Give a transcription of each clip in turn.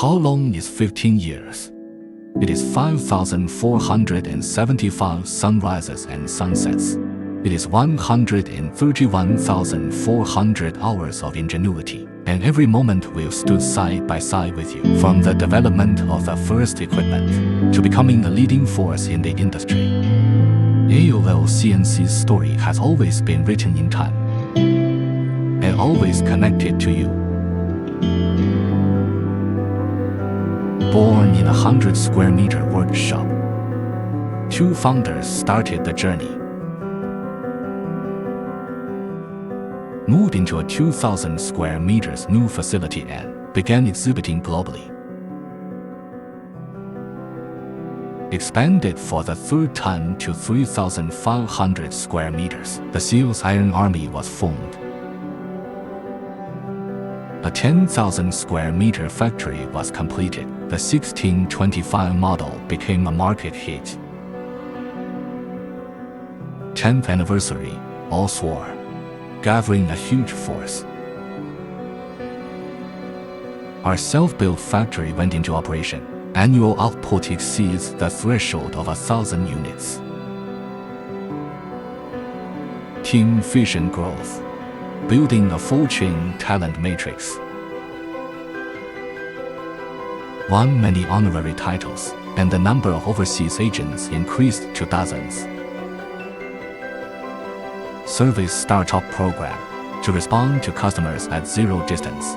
How long is 15 years? It is 5,475 sunrises and sunsets. It is 131,400 hours of ingenuity, and every moment we've stood side by side with you, from the development of the first equipment to becoming a leading force in the industry. AOL CNC's story has always been written in time and always connected to you. Born in a 100-square-meter workshop, two founders started the journey. Moved into a 2,000 square meters new facility and began exhibiting globally. Expanded for the third time to 3,500 square meters, the Seals Iron Army was formed. A 10,000 square meter factory was completed. The 1625 model became a market hit. 10th anniversary, all swore, gathering a huge force. Our self-built factory went into operation. Annual output exceeds the threshold of 1,000 units. Team efficient growth, building a full-chain talent matrix. Won many honorary titles, and the number of overseas agents increased to dozens. Service startup program to respond to customers at zero distance.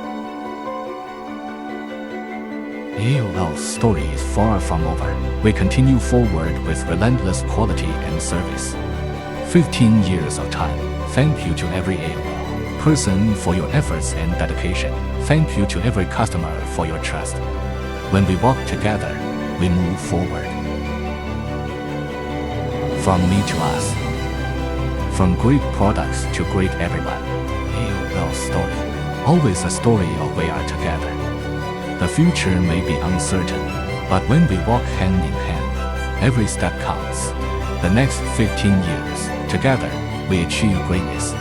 AOL's story is far from over. We continue forward with relentless quality and service. 15 years of time. Thank you to every AOL person for your efforts and dedication. Thank you to every customer for your trust. When we work together, we move forward. From me to us. From great products to great everyone. AOL story. Always a story of we are together. The future may be uncertain, but when we walk hand in hand, every step counts. The next 15 years, together, we achieve greatness.